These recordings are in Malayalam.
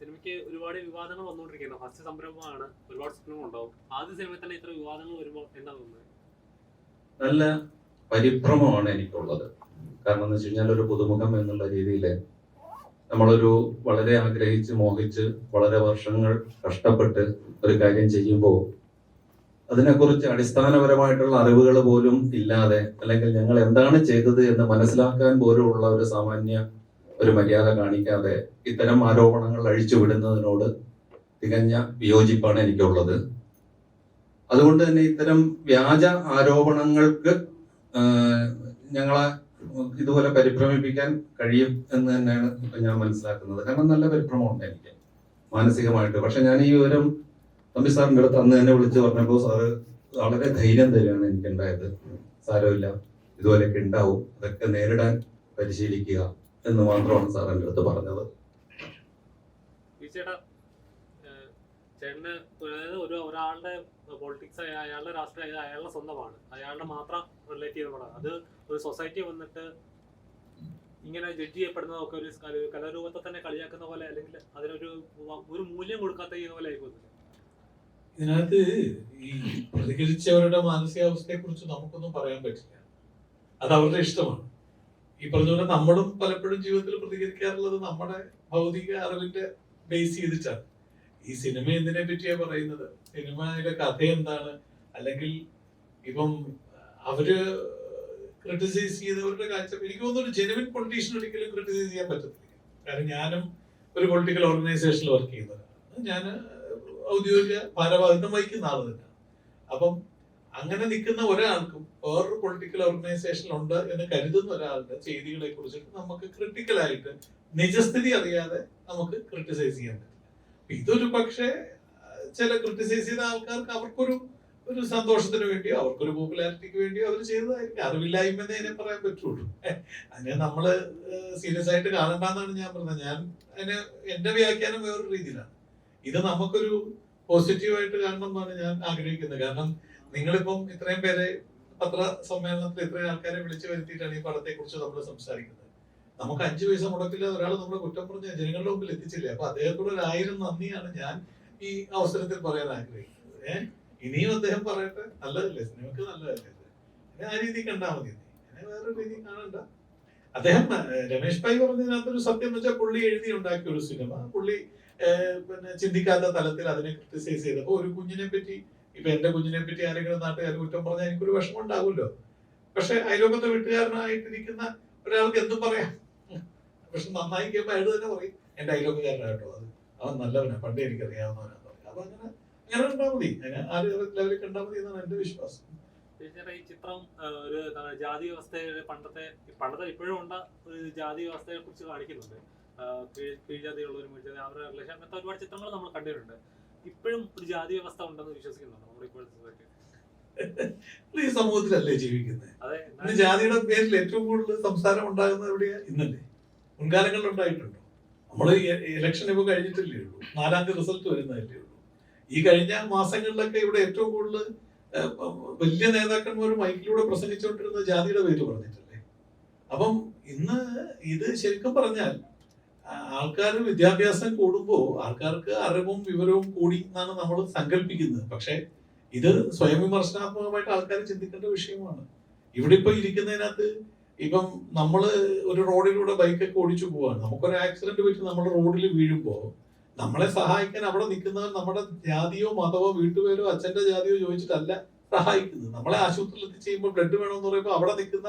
സിനിമയ്ക്ക് ഒരുപാട് വിവാദങ്ങൾ വന്നുകൊണ്ടിരിക്കുകയാണ്. ഫസ്റ്റ് സംരംഭമാണ്, ഒരുപാട് സിനിമകൾ ഉണ്ടാവും. ആദ്യ സിനിമയിൽ തന്നെ ഇത്ര വിവാദങ്ങൾ വരുമ്പോൾ എന്താ തോന്നുന്നത്? നല്ല പരിഭ്രമമാണ് എനിക്കുള്ളത്. കാരണം എന്ന് വെച്ച് കഴിഞ്ഞാൽ ഒരു പുതുമുഖം എന്നുള്ള രീതിയിൽ നമ്മളൊരു വളരെ ആഗ്രഹിച്ച് മോഹിച്ച് വളരെ വർഷങ്ങൾ കഷ്ടപ്പെട്ട് ഒരു കാര്യം ചെയ്യുമ്പോൾ അതിനെക്കുറിച്ച് അടിസ്ഥാനപരമായിട്ടുള്ള അറിവുകൾ പോലും ഇല്ലാതെ, അല്ലെങ്കിൽ ഞങ്ങൾ എന്താണ് ചെയ്തത് എന്ന് മനസ്സിലാക്കാൻ പോലുമുള്ള ഒരു സാമാന്യ ഒരു മര്യാദ കാണിക്കാതെ ഇത്തരം ആരോപണങ്ങൾ അഴിച്ചുവിടുന്നതിനോട് തികഞ്ഞ വിയോജിപ്പാണ് എനിക്കുള്ളത്. അതുകൊണ്ട് തന്നെ ഇത്തരം വ്യാജ ആരോപണങ്ങൾക്ക് ഞങ്ങളെ ഇതുപോലെ പരിഭ്രമിപ്പിക്കാൻ കഴിയും എന്ന് തന്നെയാണ് ഇപ്പൊ ഞാൻ മനസ്സിലാക്കുന്നത്. കാരണം നല്ല പരിഭ്രമമുണ്ട് എനിക്ക് മാനസികമായിട്ട്. പക്ഷെ ഞാൻ ഈ വിവരം തമ്പി സാറിൻ്റെ അടുത്ത് അന്ന് തന്നെ വിളിച്ച് പറഞ്ഞപ്പോൾ സാറ് വളരെ ധൈര്യം തരികയാണ് എനിക്കുണ്ടായത്. സാരമില്ല, ഇതുപോലെയൊക്കെ ഉണ്ടാവും, അതൊക്കെ നേരിടാൻ പരിശീലിക്കുക എന്ന് മാത്രമാണ് സാർ എൻ്റെ അടുത്ത് പറഞ്ഞത്. ചേട്ടന് ഒരാളുടെ പൊളിറ്റിക്സ്, അയാളുടെ രാഷ്ട്രീയം അയാളുടെ സ്വന്തമാണ്, അയാളുടെ മാത്രം റിലേറ്റ് ചെയ്ത പടം. അത് ഒരു സൊസൈറ്റി വന്നിട്ട് ഇങ്ങനെ ജഡ്ജ് ചെയ്യപ്പെടുന്നതൊക്കെ ഒരു കലാരൂപത്തെ തന്നെ കളിയാക്കുന്ന പോലെ, അല്ലെങ്കിൽ അതിനൊരു മൂല്യം കൊടുക്കാത്ത പോലെ ആയിപ്പോകുന്നത്. ഇതിനകത്ത് ഈ പ്രതികരിച്ചവരുടെ മാനസികാവസ്ഥയെ കുറിച്ച് നമുക്കൊന്നും പറയാൻ പറ്റില്ല. അത് അവരുടെ ഇഷ്ടമാണ്. ഈ പറഞ്ഞ പോലെ നമ്മളും പലപ്പോഴും ജീവിതത്തിൽ പ്രതികരിക്കാറുള്ളത് നമ്മുടെ ഭൗതിക അറിവിന്റെ ബേസ് ചെയ്തിട്ടാണ്. ഈ സിനിമ എന്തിനെ പറ്റിയാ പറയുന്നത്, സിനിമയിലെ കഥ എന്താണ്, അല്ലെങ്കിൽ ഇപ്പം അവര് ക്രിട്ടിസൈസ് ചെയ്തവരുടെ കാഴ്ച. എനിക്ക് തോന്നുന്നു ഒരു ജെനുവിൻ പൊളിറ്റീഷ്യൻ ഒരിക്കലും ക്രിട്ടിസൈസ് ചെയ്യാൻ പറ്റത്തില്ല. കാരണം ഞാനും ഒരു പൊളിറ്റിക്കൽ ഓർഗനൈസേഷനിൽ വർക്ക് ചെയ്യുന്നവരാണ്. ഞാൻ ഔദ്യോഗിക ഭാരവാഹിത്വം വഹിക്കുന്ന ആള് തന്നെയാണ്. അപ്പം അങ്ങനെ നിൽക്കുന്ന ഒരാൾക്കും വേറൊരു പൊളിറ്റിക്കൽ ഓർഗനൈസേഷനിൽ ഉണ്ട് എന്ന് കരുതുന്ന ഒരാളുടെ ചെയ്തികളെ കുറിച്ചിട്ട് നമുക്ക് ക്രിട്ടിക്കലായിട്ട് നിജസ്ഥിതി അറിയാതെ നമുക്ക് ക്രിട്ടിസൈസ് ചെയ്യാൻ പറ്റില്ല. ഇതൊരു പക്ഷേ ചില ക്രിട്ടിസൈസ് ചെയ്ത ആൾക്കാർക്ക് അവർക്കൊരു സന്തോഷത്തിന് വേണ്ടിയോ അവർക്കൊരു പോപ്പുലാരിറ്റിക്ക് വേണ്ടിയോ അവർ ചെയ്തതായിരിക്കും. അറിവില്ലായ്മ എന്നേ പറയാൻ പറ്റുള്ളൂ. അതിനെ നമ്മള് സീരിയസ് ആയിട്ട് കാണണ്ടെന്നാണ് ഞാൻ പറഞ്ഞത്. ഞാൻ അതിനെ എന്റെ വ്യാഖ്യാനം വേറൊരു രീതിയിലാണ്. ഇത് നമുക്കൊരു പോസിറ്റീവായിട്ട് കാണണം എന്നാണ് ഞാൻ ആഗ്രഹിക്കുന്നത്. കാരണം നിങ്ങളിപ്പം ഇത്രയും പേരെ പത്രസമ്മേളനത്തിൽ ഇത്രയും ആൾക്കാരെ വിളിച്ചു വരുത്തിയിട്ടാണ് ഈ പടത്തെ കുറിച്ച് നമ്മൾ സംസാരിക്കുന്നത്. നമുക്ക് 5 പൈസ മുടക്കില്ല ഒരാൾ നമ്മളെ കുറ്റം പറഞ്ഞ് ജനങ്ങളുടെ മുമ്പിൽ എത്തിച്ചില്ലേ. അപ്പൊ അദ്ദേഹത്തോട് 1000 നന്ദിയാണ് ഞാൻ ഈ അവസരത്തിൽ പറയാൻ ആഗ്രഹിക്കുന്നത്. ഇനിയും അദ്ദേഹം പറയട്ടെ, നല്ലതല്ലേ, സിനിമക്ക് നല്ലതല്ലേ, ആ രീതി കണ്ടാൽ മതി, വേറൊരു രീതി കാണണ്ട. അദ്ദേഹം രമേശ് ഭായി പറഞ്ഞതിനകത്തൊരു സത്യം എന്ന് വെച്ചാൽ പുള്ളി എഴുതി ഉണ്ടാക്കിയ ഒരു സിനിമ പുള്ളി പിന്നെ ചിന്തിക്കാത്ത തലത്തിൽ അതിനെ ക്രിട്ടിസൈസ് ചെയ്തപ്പോ ഒരു കുഞ്ഞിനെ പറ്റി, ഇപ്പൊ എന്റെ കുഞ്ഞിനെ പറ്റി ആരെങ്കിലും നാട്ടുകാർ കുറ്റം പറഞ്ഞാൽ എനിക്കൊരു വിഷമം ഉണ്ടാവുമല്ലോ. പക്ഷെ അയലോകത്തെ വീട്ടുകാരനായിട്ടിരിക്കുന്ന ഒരാൾക്ക് എന്തും പറയാം. പക്ഷെ നന്നായി കേൾക്കുമ്പോൾ അയാൾ തന്നെ പറയും എന്റെ അയലോകക്കാരനായിട്ടോ, അത് അവൻ നല്ലവനാ, പണ്ടേ എനിക്കറിയാവുന്നവനാന്ന് പറയും. അപ്പൊ അങ്ങനെ ഉണ്ടാ മതി, അങ്ങനെ ആ ലെവലിൽ കണ്ടാൽ മതി എന്നാണ് എന്റെ വിശ്വാസം. ഈ ചിത്രം ഒരു ജാതി വ്യവസ്ഥയുടെ പണ്ടത്തെ ഇപ്പോഴും ഉണ്ട ഒരു ജാതി വ്യവസ്ഥയെ കുറിച്ച് കാണിക്കുന്നുണ്ട്. കീഴ്ജാതിയുള്ളവരും മുൻജാതി അവരുടെ റിലേഷൻ, അങ്ങനത്തെ ഒരുപാട് ചിത്രങ്ങൾ നമ്മൾ കണ്ടിട്ടുണ്ട്. ഇപ്പോഴും ഒരു ജാതി വ്യവസ്ഥ ഉണ്ടെന്ന് വിശ്വസിക്കുന്നുണ്ട് നമ്മുടെ ഇപ്പോഴത്തെ സൊസൈറ്റി? ഈ സമൂഹത്തിലല്ലേ ജീവിക്കുന്നത്? ജാതിയുടെ പേരിൽ ഏറ്റവും കൂടുതൽ സംസാരം ഉണ്ടാകുന്നത് എവിടെയാ? ഇന്നല്ലേ? മുൻകാലങ്ങളിൽ ഉണ്ടായിട്ടുണ്ടോ? നമ്മൾ ഇലക്ഷൻ ഇപ്പൊ കഴിഞ്ഞിട്ടല്ലേ ഉള്ളൂ, 4ാം തീയതി റിസൾട്ട് വരുന്നതല്ലേ ഉള്ളൂ. ഈ കഴിഞ്ഞ മാസങ്ങളിലൊക്കെ ഇവിടെ ഏറ്റവും കൂടുതൽ വലിയ നേതാക്കന്മാർ മൈക്കിലൂടെ പ്രസംഗിച്ചുകൊണ്ടിരുന്ന ജാതിയുടെ പേര് പറഞ്ഞിട്ടല്ലേ. അപ്പം ഇന്ന് ഇത് ശരിക്കും പറഞ്ഞാൽ ആൾക്കാർ വിദ്യാഭ്യാസം കൂടുമ്പോൾ ആൾക്കാർക്ക് അറിവും വിവരവും കൂടി എന്നാണ് നമ്മൾ സങ്കല്പിക്കുന്നത്. പക്ഷെ ഇത് സ്വയം വിമർശനാത്മകമായിട്ട് ആൾക്കാർ ചിന്തിക്കേണ്ട വിഷയമാണ്. ഇവിടെ ഇപ്പൊ ഇരിക്കുന്നതിനകത്ത് ഇപ്പം നമ്മള് ഒരു റോഡിലൂടെ ബൈക്കൊക്കെ ഓടിച്ചു പോവാണ്, നമുക്കൊരു ആക്സിഡന്റ് പറ്റി നമ്മൾ റോഡിൽ വീഴുമ്പോ നമ്മളെ സഹായിക്കാൻ അവിടെ നിൽക്കുന്നവർ നമ്മുടെ ജാതിയോ മതമോ വീട്ടുപേരോ അച്ഛന്റെ ജാതിയോ ചോദിച്ചിട്ടല്ല സഹായിക്കുന്നത്. നമ്മളെ ആശുപത്രിയിൽ എത്തിച്ചെയ്യുമ്പോൾ ബ്ലഡ് വേണമെന്ന് പറയുമ്പോൾ അവിടെ നിൽക്കുന്ന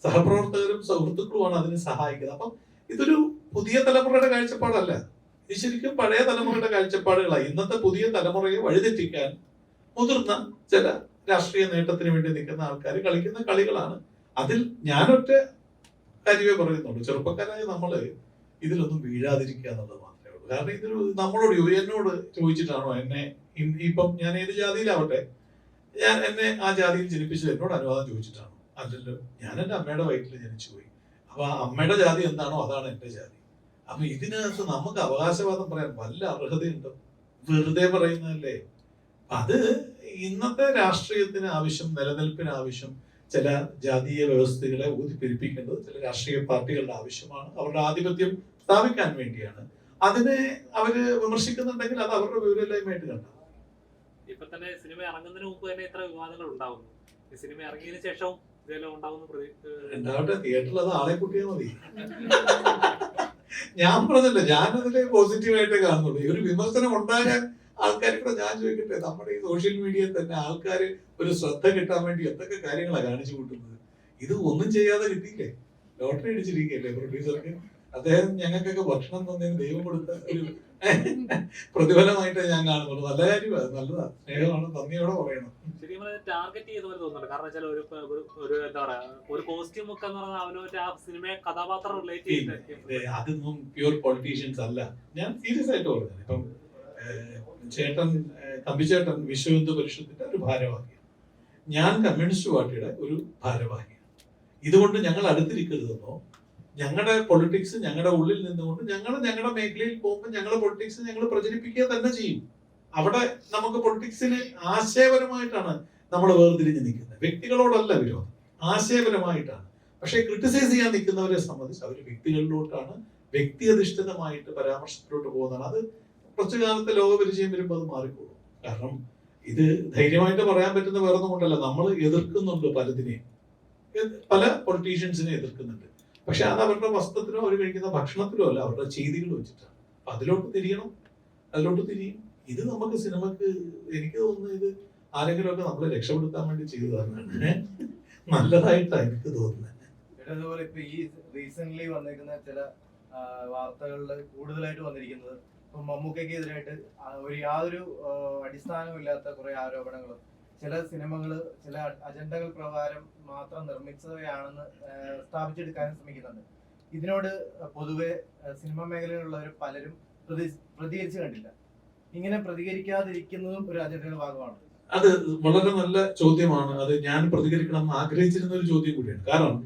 സഹപ്രവർത്തകരും സുഹൃത്തുക്കളുമാണ് അതിന് സഹായിക്കുന്നത്. അപ്പം ഇതൊരു പുതിയ തലമുറയുടെ കാഴ്ചപ്പാടല്ല, ഇത് ശരിക്കും പഴയ തലമുറയുടെ കാഴ്ചപ്പാടുകളാണ്. ഇന്നത്തെ പുതിയ തലമുറയെ വഴിതെറ്റിക്കാൻ മുതിർന്ന ചില രാഷ്ട്രീയ നേട്ടത്തിന് വേണ്ടി നിൽക്കുന്ന ആൾക്കാർ കളിക്കുന്ന കളികളാണ്. അതിൽ ഞാനൊറ്റ കാര്യമേ പറയുന്നുള്ളൂ, ചെറുപ്പക്കാരായ നമ്മള് ഇതിലൊന്നും വീഴാതിരിക്കുക എന്നുള്ളത് മാത്രമേ ഉള്ളൂ. കാരണം ഇതൊരു നമ്മളോട് എന്നോട് ചോദിച്ചിട്ടാണോ എന്നെ, ഇപ്പം ഞാൻ ഏത് ജാതിയിലാവട്ടെ, എന്നെ ആ ജാതിയിൽ ജനിപ്പിച്ചത് എന്നോട് അനുവാദം ചോദിച്ചിട്ടാണോ? അല്ലല്ലോ, ഞാൻ എൻ്റെ അമ്മയുടെ വയറ്റിൽ ജനിച്ചു പോയി. അപ്പൊ അമ്മയുടെ ജാതി എന്താണോ അതാണ് എന്റെ ജാതി. അപ്പൊ ഇതിനകത്ത് നമുക്ക് അവകാശവാദം പറയാൻ വല്ല അർഹതയുണ്ടോ? വെറുതെ പറയുന്നതല്ലേ. അത് ഇന്നത്തെ രാഷ്ട്രീയത്തിന് ആവശ്യം, നിലനിൽപ്പിന് ആവശ്യം ചില ജാതീയ വ്യവസ്ഥകളെ ഊതിപ്പെരിപ്പിക്കേണ്ടത് ചില രാഷ്ട്രീയ പാർട്ടികളുടെ ആവശ്യമാണ്. അവരുടെ ആധിപത്യം സ്ഥാപിക്കാൻ വേണ്ടിയാണ്. അതിനെ അവര് വിമർശിക്കുന്നുണ്ടെങ്കിൽ അത് അവരുടെ വിവരമില്ലായ്മയായിട്ട് കണ്ട. ഇപ്പൊ തന്നെ സിനിമ ഇറങ്ങുന്നതിന് മുമ്പ് തന്നെ ഇത്ര വിവാദങ്ങൾ ഉണ്ടാവുന്നു. ഈ സിനിമ ഇറങ്ങിയതിനു ശേഷം ഇതെല്ലാം ഉണ്ടാവുന്ന ഉണ്ടാവട്ടെ, തിയേറ്ററിൽ അത് ആളെ കൂട്ടിയാൽ മതി. ഞാൻ പറഞ്ഞില്ല, ഞാനതില് പോസിറ്റീവായിട്ടേ കാണുന്നുള്ളൂ. ഈ ഒരു വിമർശനം ഉണ്ടാകാൻ ആൾക്കാർക്കൂടെ ഞാൻ ചോദിക്കട്ടെ, നമ്മുടെ ഈ സോഷ്യൽ മീഡിയയിൽ തന്നെ ആൾക്കാർ ഒരു ശ്രദ്ധ കിട്ടാൻ വേണ്ടി എന്തൊക്കെ കാര്യങ്ങളാണ് കാണിച്ചു കൂട്ടുന്നത്. ഇത് ഒന്നും ചെയ്യാതെ കിട്ടിയില്ലേ, ലോട്ടറി അടിച്ചിരിക്കുകയല്ലേ പ്രൊഡ്യൂസർക്ക്. അദ്ദേഹം ഞങ്ങൾക്കൊക്കെ ഭക്ഷണം തന്നതിന് ദൈവം കൊടുത്ത ഒരു പ്രതിഫലമായിട്ടേ ഞാൻ കാണുന്നുള്ളൂ. നല്ല കാര്യമാണ്, നല്ലതാ, സ്നേഹമാണ്, നന്ദിയോടെ പറയണം. ശരിക്കും ടാർഗറ്റ് ചെയ്ത പോലെ തോന്നുന്നുണ്ട്. കാരണം വെച്ചാൽ ഒരു എന്താ പറയാ, ഒരു കോസ്റ്റ്യൂം ഒക്കെ എന്ന് പറഞ്ഞാൽ അവനൊരു ആ സിനിമയെ കഥാപാത്രം റിലേറ്റ് ചെയ്തിട്ട് അതൊന്നും പ്യൂർ പൊളിറ്റീഷ്യൻസ് അല്ല. ഞാൻ സീരിയസ് ആയിട്ട് പറഞ്ഞത്. ഇപ്പം ചേട്ടൻ തമ്പിച്ചേട്ടൻ വിശ്വ ഹിന്ദു പരിഷത്തിന്റെ ഒരു ഭാരവാഹിയാണ്, ഞാൻ കമ്മ്യൂണിസ്റ്റ് പാർട്ടിയുടെ ഒരു ഭാരവാഹിയാണ്. ഇതുകൊണ്ട് ഞങ്ങൾ അടുത്തിരിക്കരുതെന്നോ, ഞങ്ങളുടെ പൊളിറ്റിക്സ് ഞങ്ങളുടെ ഉള്ളിൽ നിന്നുകൊണ്ട് ഞങ്ങളുടെ മേഖലയിൽ പോകുമ്പോൾ ഞങ്ങളുടെ പൊളിറ്റിക്സ് ഞങ്ങൾ പ്രചരിപ്പിക്കുക തന്നെ ചെയ്യും. അവിടെ നമുക്ക് പൊളിറ്റിക്സിന് ആശയപരമായിട്ടാണ് നമ്മൾ വേർതിരിഞ്ഞ് നിൽക്കുന്നത്, വ്യക്തികളോടല്ല വിരോധം, ആശയപരമായിട്ടാണ്. പക്ഷെ ക്രിട്ടിസൈസ് ചെയ്യാൻ നിൽക്കുന്നവരെ സംബന്ധിച്ച് അവർ വ്യക്തികളിലോട്ടാണ്, വ്യക്തിയധിഷ്ഠിതമായിട്ട് പരാമർശത്തിലോട്ട് പോകുന്നതാണ്. അത് കുറച്ചു കാലത്തെ ലോകപരിചയം വരുമ്പോൾ അത് മാറിക്കോളും. കാരണം ഇത് ധൈര്യമായിട്ട് പറയാൻ പറ്റുന്ന വേറൊന്നും കൊണ്ടല്ല, നമ്മൾ എതിർക്കുന്നുണ്ട് പലതിനെയും, പല പൊളിറ്റീഷ്യൻസിനെ എതിർക്കുന്നുണ്ട്. പക്ഷെ അത് അവരുടെ വസ്ത്രത്തിലോ അവർ കഴിക്കുന്ന ഭക്ഷണത്തിലോ അല്ല, അവരുടെ ചെയ്തികൾ വെച്ചിട്ടാണ്. അപ്പൊ അതിലോട്ട് തിരിയും. ഇത് നമുക്ക് സിനിമക്ക്, എനിക്ക് തോന്നുന്നു ഇത് ആരെങ്കിലും ഒക്കെ നമ്മളെ രക്ഷപ്പെടുത്താൻ വേണ്ടി ചെയ്തതാണ്, നല്ലതായിട്ടാണ് എനിക്ക് തോന്നുന്നത്. അതുപോലെ ഇപ്പൊ ഈ റീസെന്റ് വന്നിരിക്കുന്ന ചില വാർത്തകളിൽ കൂടുതലായിട്ട് വന്നിരിക്കുന്നത് ഇപ്പൊ മമ്മൂക്കയ്ക്കെതിരായിട്ട് ഒരു യാതൊരു അടിസ്ഥാനവും ഇല്ലാത്ത കുറെ ആരോപണങ്ങളും, ചില സിനിമകള് ചില അജണ്ടകൾ പ്രകാരം മാത്രം നിർമ്മിച്ചവയാണെന്ന് സ്ഥാപിച്ചെടുക്കാനും ശ്രമിക്കുന്നുണ്ട്. ഇതിനോട് പൊതുവെ സിനിമാ മേഖലയിലുള്ളവർ പലരും പ്രതികരിച്ചു കണ്ടില്ല. ഇങ്ങനെ പ്രതികരിക്കാതിരിക്കുന്നതും ഒരു അജണ്ടയുടെ ഭാഗമാണ്. അത് വളരെ നല്ല ചോദ്യമാണ്. അത് ഞാൻ പ്രതികരിക്കണം എന്ന് ആഗ്രഹിച്ചിരുന്ന ഒരു ചോദ്യം കൂടിയാണ്. കാരണം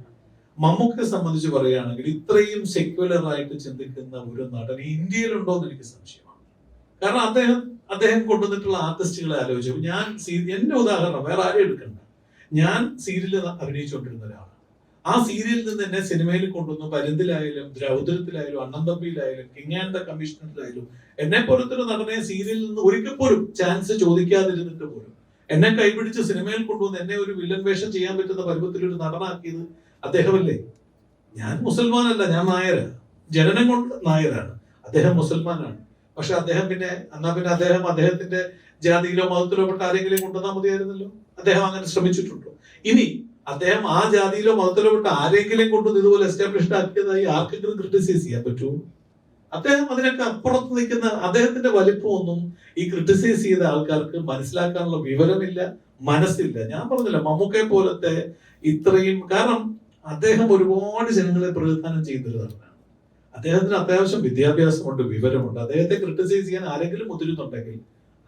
മമ്മൂക്കയെ സംബന്ധിച്ച് പറയുകയാണെങ്കിൽ ഇത്രയും സെക്യുലർ ആയിട്ട് ചിന്തിക്കുന്ന ഒരു നടൻ ഇന്ത്യയിലുണ്ടോ എന്ന് എനിക്ക് സംശയമാണ്. കാരണം അദ്ദേഹം കൊണ്ടുവന്നിട്ടുള്ള ആർട്ടിസ്റ്റുകളെ ആലോചിച്ചു. ഞാൻ എന്റെ ഉദാഹരണം വേറെ ആരും എടുക്കണ്ട, ഞാൻ സീരിയലിൽ അഭിനയിച്ചുകൊണ്ടിരുന്ന ഒരാളാണ്. ആ സീരിയലിൽ നിന്ന് എന്നെ സിനിമയിൽ കൊണ്ടുവന്നു. പരുന്തിലായാലും ദ്രൗദരത്തിലായാലും അണ്ണന്തമ്പിയിലായാലും കിങ് ആൻഡ് ദ കമ്മീഷണറിലായാലും എന്നെ പോലത്തെ ഒരു നടനെ സീരിയലിൽ നിന്ന് ഒരിക്കൽ പോലും ചാൻസ് ചോദിക്കാതിരുന്നിട്ട് പോലും എന്നെ കൈപിടിച്ച് സിനിമയിൽ കൊണ്ടുവന്ന് എന്നെ ഒരു വില്ലൻ വേഷം ചെയ്യാൻ പറ്റുന്ന പരുവത്തിൽ ഒരു നടനാക്കിയത് അദ്ദേഹമല്ലേ. ഞാൻ മുസൽമാനല്ല, ഞാൻ നായരാണ്, ജനനം കൊണ്ട് നായരാണ്, അദ്ദേഹം മുസൽമാനാണ്. പക്ഷെ അദ്ദേഹം പിന്നെ അദ്ദേഹത്തിന്റെ ജാതിയിലോ മതത്തിലോ പെട്ട ആരെങ്കിലും കൊണ്ടുവന്നാൽ മതിയായിരുന്നല്ലോ. അദ്ദേഹം അങ്ങനെ ശ്രമിച്ചിട്ടുണ്ടോ? ഇനി അദ്ദേഹം ആ ജാതിയിലോ മതത്തിലോ പെട്ട ആരെങ്കിലും കൊണ്ടുവന്ന് ഇതുപോലെ എസ്റ്റാബ്ലിഷ്ഡ് ആക്കിയതായി ആർക്കെങ്കിലും ക്രിട്ടിസൈസ് ചെയ്യാൻ പറ്റുമോ? അദ്ദേഹം അതിനൊക്കെ അപ്പുറത്ത് നിൽക്കുന്ന അദ്ദേഹത്തിന്റെ വലിപ്പമൊന്നും ഈ ക്രിട്ടിസൈസ് ചെയ്ത ആൾക്കാർക്ക് മനസ്സിലാക്കാനുള്ള വിവരമില്ല, മനസ്സില്ല. ഞാൻ പറഞ്ഞില്ല, മമ്മൂക്കയെ പോലത്തെ ഇത്രയും, കാരണം അദ്ദേഹം ഒരുപാട് ജനങ്ങളെ പ്രതിനിധാനം ചെയ്യുന്നതാണ്. അദ്ദേഹത്തിന് അത്യാവശ്യം വിദ്യാഭ്യാസമുണ്ട്, വിവരമുണ്ട്. അദ്ദേഹത്തെ ക്രിട്ടിസൈസ് ചെയ്യാൻ ആരെങ്കിലും മുതിരുന്നുണ്ടെങ്കിൽ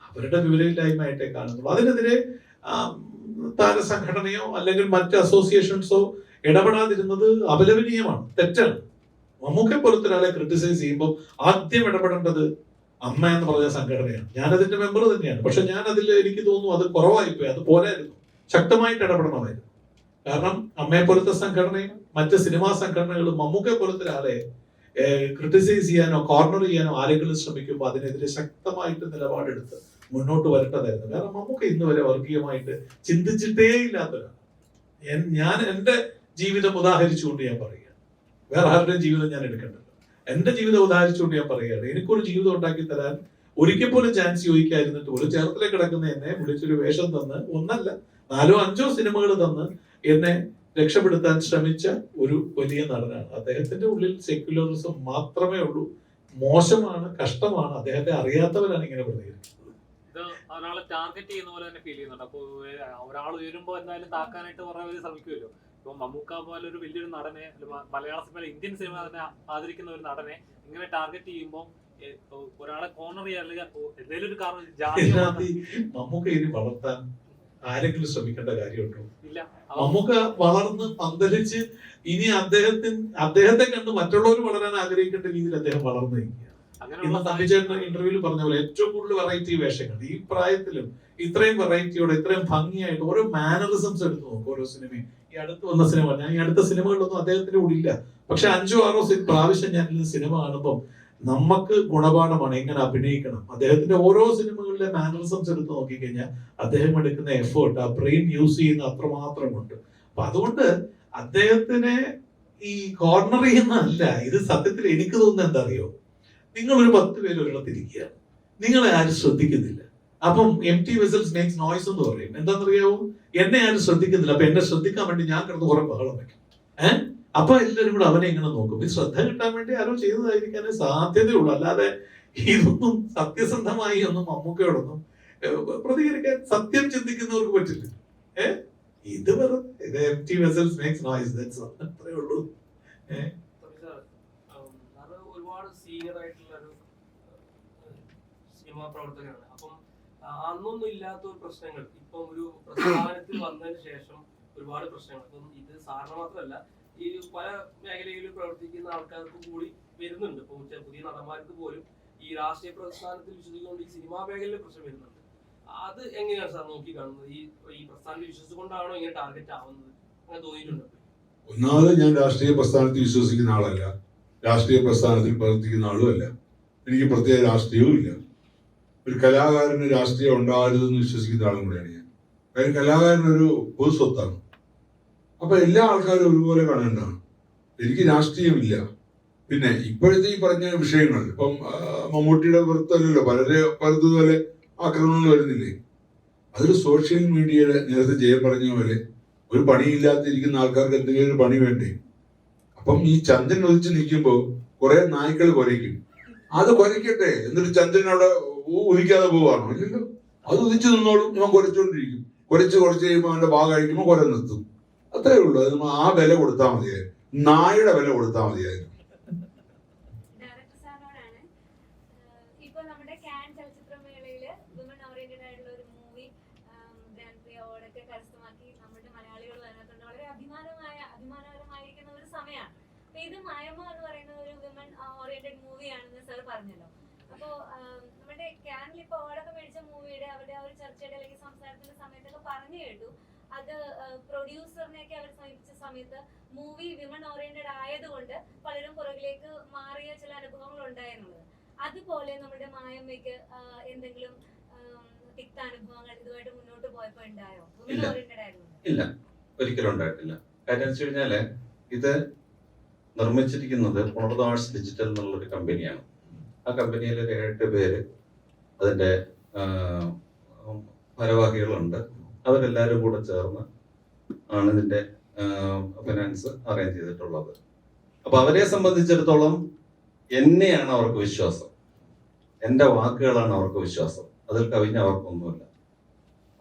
അവരുടെ വിവരമില്ലായ്മയായിട്ടേ കാണുന്നുള്ളൂ. അതിനെതിരെ താരസംഘടനയോ അല്ലെങ്കിൽ മറ്റ് അസോസിയേഷൻസോ ഇടപെടാതിരുന്നത് അപലപനീയമാണ്, തെറ്റാണ്. മമ്മൂക്കെ പോലത്തെ ഒരാളെ ക്രിട്ടിസൈസ് ചെയ്യുമ്പോൾ ആദ്യം ഇടപെടേണ്ടത് അമ്മ എന്ന് പറഞ്ഞ സംഘടനയാണ്. ഞാനതിന്റെ മെമ്പർ തന്നെയാണ്. പക്ഷെ ഞാൻ എനിക്ക് തോന്നുന്നു അത് കുറവായിപ്പോയി, അത് പോരായിരുന്നു, ശക്തമായിട്ട് ഇടപെടണമായിരുന്നു. കാരണം അമ്മയെ പോലത്തെ സംഘടനയും മറ്റ് സിനിമാ സംഘടനകളും മമ്മൂക്കെ പോലത്തെ ഒരാളെ ക്രിട്ടിസൈസ് ചെയ്യാനോ കോർണർ ചെയ്യാനോ ആരെങ്കിലും ശ്രമിക്കുമ്പോൾ അതിനെതിരെ ശക്തമായിട്ട് നിലപാടെടുത്ത് മുന്നോട്ട് വരേണ്ടതായിരുന്നു. കാരണം മമ്മൂക്ക ഇന്ന് വരെ വർഗീയമായിട്ട് ചിന്തിച്ചിട്ടേ ഇല്ലാത്തവരാണ്. ഞാൻ എന്റെ ജീവിതം ഉദാഹരിച്ചുകൊണ്ട് ഞാൻ പറയുകയാണ്, വേറെ ആരുടെയും ജീവിതം ഞാൻ എടുക്കേണ്ടത്. എന്റെ ജീവിതം ഉദാഹരിച്ചുകൊണ്ട് ഞാൻ പറയുകയാണ്, എനിക്കൊരു ജീവിതം ഉണ്ടാക്കി തരാൻ ഒരിക്കൽ പോലും ചാൻസ് ചോദിക്കാതിരുന്നിട്ട് ഒരു ചേർത്തിലേക്ക് കിടക്കുന്ന എന്നെ വിളിച്ചൊരു വേഷം തന്ന് 1 അല്ല 4 5 സിനിമകൾ തന്ന് എന്നെ രക്ഷപ്പെടുത്താൻ ശ്രമിച്ച ഒരു വലിയ നടനാണ്. അദ്ദേഹത്തിന്റെ ഉള്ളിൽ സെക്യുലറിസം മാത്രമേ ഉള്ളൂ. മോശമാണ്, കഷ്ടമാണ്. അദ്ദേഹത്തെ അറിയാത്തവരാണ് ഇങ്ങനെ പ്രതികരിക്കുന്നത്. ഇത് ഒരാളെ ടാർഗറ്റ് ചെയ്യുന്ന പോലെ തന്നെ ഫീൽ ചെയ്യുന്നുണ്ട്. അപ്പോൾ ഒരാൾ ഉയരുമ്പോൾ എന്തായാലും താക്കാനായിട്ട് കുറെ പേര് ശ്രമിക്കുമല്ലോ. ഇപ്പൊ മമ്മൂക്ക പോലെ ഒരു വലിയൊരു നടനെ, മലയാള സിനിമ, ഇന്ത്യൻ സിനിമ തന്നെ ആദരിക്കുന്ന ഒരു നടനെ ഇങ്ങനെ ടാർഗറ്റ് ചെയ്യുമ്പോൾ ഒരാളെ കോർണർ ചെയ്യാൻ എന്തെങ്കിലും ഒരു കാരണം മമ്മൂക്ക ഇനി വളർത്താൻ ആരെങ്കിലും ശ്രമിക്കേണ്ട കാര്യമുണ്ടോ? ഇല്ല. മമ്മൂക്ക വളർന്ന് പന്തലിച്ച് ഇനി അദ്ദേഹത്തെ കണ്ട് മറ്റുള്ളവർ വളരാൻ ആഗ്രഹിക്കേണ്ട രീതിയിൽ അദ്ദേഹം വളർന്നിരിക്കുക. ഇന്ന് തമ്പിച്ചേട്ടൻ ഇന്റർവ്യൂവിൽ പറഞ്ഞ പോലെ ഏറ്റവും കൂടുതൽ വെറൈറ്റി വേഷങ്ങൾ ഈ പ്രായത്തിലും ഇത്രയും വെറൈറ്റിയോടെ ഇത്രയും ഭംഗിയായിട്ട് ഓരോ മാനറിസംസ് എടുത്ത് നോക്കും ഓരോ സിനിമയും. ഈ അടുത്ത് വന്ന സിനിമ, ഞാൻ ഈ അടുത്ത സിനിമകളിലൊന്നും അദ്ദേഹത്തിന്റെ കൂടെ ഇല്ല, പക്ഷെ 5 6 പ്രാവശ്യം ഞാൻ സിനിമ കാണുമ്പോൾ നമുക്ക് ഗുണപാഠമാണ് എങ്ങനെ അഭിനയിക്കണം. അദ്ദേഹത്തിന്റെ ഓരോ സിനിമകളിലെ മാനറിസംസ് എടുത്ത് നോക്കിക്കഴിഞ്ഞാൽ അദ്ദേഹം എടുക്കുന്ന എഫേർട്ട്, ആ ബ്രെയിൻ യൂസ് ചെയ്യുന്ന അത്രമാത്രമുണ്ട്. അപ്പൊ അതുകൊണ്ട് അദ്ദേഹത്തിനെ ഈ കോർണർ ചെയ്യുന്നതല്ല ഇത്. സത്യത്തിൽ എനിക്ക് തോന്നുന്നത് എന്താ അറിയോ, നിങ്ങളൊരു 10 പേര് ഒരിടത്തിരിക്കുകയാണ്, നിങ്ങളെ ആരും ശ്രദ്ധിക്കുന്നില്ല. അപ്പം empty vessels makes noise എന്ന് പറയും. എന്താണെന്നറിയാവോ, എന്നെ ആരും ശ്രദ്ധിക്കുന്നില്ല, അപ്പൊ എന്നെ ശ്രദ്ധിക്കാൻ വേണ്ടി ഞാൻ കിടന്ന് കുറെ ബഹളം വെക്കും. അപ്പൊ എല്ലാവരും കൂടെ അവനെ ഇങ്ങനെ നോക്കും. ഈ ശ്രദ്ധ കിട്ടാൻ വേണ്ടി ആരോ ചെയ്തതായിരിക്കാനേ സാധ്യതയുള്ളൂ. അല്ലാതെ ഇതൊന്നും സത്യസന്ധമായി ഒന്നും മമ്മൂക്കയോടൊന്നും പ്രതികരിക്കാൻ സത്യം ചിന്തിക്കുന്നവർക്ക് പറ്റില്ല. ഇത് വെറുതെ empty vessels makes noise, that's all. അത്രേ ഉള്ളൂ. അത് ഒരുപാട് സീനിയർ ആയിട്ടുള്ള ഒരു സിനിമാ പ്രവർത്തകനാണ്. അപ്പം അന്നൊന്നും ഇല്ലാത്ത ഒരു പ്രശ്നങ്ങൾ ഇപ്പം ഒരു പ്രസ്ഥാനത്തിൽ വന്നതിന് ശേഷം ഒരുപാട് പ്രശ്നങ്ങൾ. അപ്പം ഇത് സാറിന് മാത്രമല്ല, ഈ പല മേഖലകളിൽ പ്രവർത്തിക്കുന്ന ആൾക്കാർക്ക് കൂടി വരുന്നുണ്ട്. ഇപ്പം പുതിയ നടന്മാർക്ക് പോലും ഈ രാഷ്ട്രീയ പ്രസ്ഥാനത്തിൽ വിശ്വസിച്ചുകൊണ്ട് ഈ സിനിമാ മേഖലയിൽ പ്രശ്നം വരുന്നുണ്ട്. അത് എങ്ങനെയാണ് സാർ നോക്കി കാണുന്നത്? ഈ പ്രസ്ഥാനത്തിൽ വിശ്വസിച്ചുകൊണ്ടാണോ ഇങ്ങനെ ടാർഗറ്റ് ആവുന്നത്? അങ്ങനെ തോന്നിയിട്ടുണ്ട്? ഒന്നാമത് ഞാൻ രാഷ്ട്രീയ പ്രസ്ഥാനത്തിൽ വിശ്വസിക്കുന്ന ആളല്ല, രാഷ്ട്രീയ പ്രസ്ഥാനത്തിൽ പ്രവർത്തിക്കുന്ന ആളുമല്ല, എനിക്ക് പ്രത്യേക രാഷ്ട്രീയവും ഇല്ല. ഒരു കലാകാരന് രാഷ്ട്രീയം ഉണ്ടാകരുതെന്ന് വിശ്വസിക്കുന്ന ആളും കൂടെയാണ് ഞാൻ. കാര്യം കലാകാരനൊരു പൊതു സ്വത്താണ്. അപ്പൊ എല്ലാ ആൾക്കാരും ഒരുപോലെ കാണേണ്ടതാണ്. എനിക്ക് രാഷ്ട്രീയമില്ല. പിന്നെ ഇപ്പോഴത്തെ ഈ പറഞ്ഞ വിഷയങ്ങൾ, ഇപ്പം മമ്മൂട്ടിയുടെ പുറത്തല്ലല്ലോ പലതുപോലെ ആക്രമണങ്ങൾ വരുന്നില്ലേ, അതൊരു സോഷ്യൽ മീഡിയയുടെ നേരത്തെ ജയം പറഞ്ഞ പോലെ ഒരു പണിയില്ലാത്തിരിക്കുന്ന ആൾക്കാർക്ക് എന്തെങ്കിലും ഒരു പണി വേണ്ടേ. അപ്പം ഈ ചന്ദ്രൻ ഒതിച്ച് നിൽക്കുമ്പോൾ കുറെ നായ്ക്കൾ കുരയ്ക്കും. അത് കുരയ്ക്കട്ടെ, എന്നിട്ട് ചന്ദ്രൻ അവിടെ ഉദിക്കാതെ പോവാണോ? ഇല്ലല്ലോ, അത് ഉദിച്ചു നിന്നോളും. ഇവൻ കുരച്ചോണ്ടിരിക്കും. കുറച്ച് കഴിയുമ്പോൾ അവന്റെ ഭാഗം കഴിക്കുമ്പോൾ കുര നിർത്തും. അത്രേ ഉള്ളൂ. അത് ആ വില കൊടുത്താൽ മതിയായിരുന്നു, നായുടെ വില കൊടുത്താൽ മതിയായിരുന്നു. ഇത് മയമ എന്ന് പറയുന്ന ഒരു വിമൻ ഓറിയന്റഡ് മൂവിയാണെന്ന് സാർ പറഞ്ഞല്ലോ. അപ്പോ നമ്മുടെ ക്യാനിൽ ഇപ്പൊ അവാർഡൊക്കെ മേടിച്ച മൂവിയുടെ അവരുടെ ആ ഒരു ചർച്ചയുടെ അല്ലെങ്കിൽ സംസാരത്തിന്റെ സമയത്തൊക്കെ പറഞ്ഞു കേട്ടു, അത് പ്രൊഡ്യൂസറിനെയൊക്കെ അവർ സമീപിച്ച സമയത്ത് മൂവി വിമൻ ഓറിയന്റഡ് ആയതുകൊണ്ട് പലരും പുറകിലേക്ക് മാറിയ ചില അനുഭവങ്ങൾ ഉണ്ടായിരുന്നത്. അതുപോലെ നമ്മുടെ മായമ്മയ്ക്ക് എന്തെങ്കിലും തിക്ത അനുഭവങ്ങൾ ഇതുമായിട്ട് മുന്നോട്ട് പോയപ്പോ ഉണ്ടായോ? വിമൻ ഓറിയന്റഡ് ആയതുകൊണ്ട്? ഇല്ല, ഒരിക്കലും ഉണ്ടായിട്ടില്ല. കാര്യം എന്ന് വെച്ച് കഴിഞ്ഞാല് ഇത് നിർമ്മിച്ചിരിക്കുന്നത് പുണർദ ആർട്സ് ഡിജിറ്റൽ എന്നുള്ളൊരു കമ്പനിയാണ്. ആ കമ്പനിയിൽ ഒരു 8 പേര് അതിന്റെ ഭാരവാഹികളുണ്ട്. അവരെല്ലാവരും കൂടെ ചേർന്ന് ആണ് ഇതിന്റെ ഫിനാൻസ് അറേഞ്ച് ചെയ്തിട്ടുള്ളത്. അപ്പൊ അവരെ സംബന്ധിച്ചിടത്തോളം എന്നെയാണ് അവർക്ക് വിശ്വാസം, എന്റെ വാക്കുകളാണ് അവർക്ക് വിശ്വാസം. അതിൽ കവിഞ്ഞ അവർക്കൊന്നുമില്ല.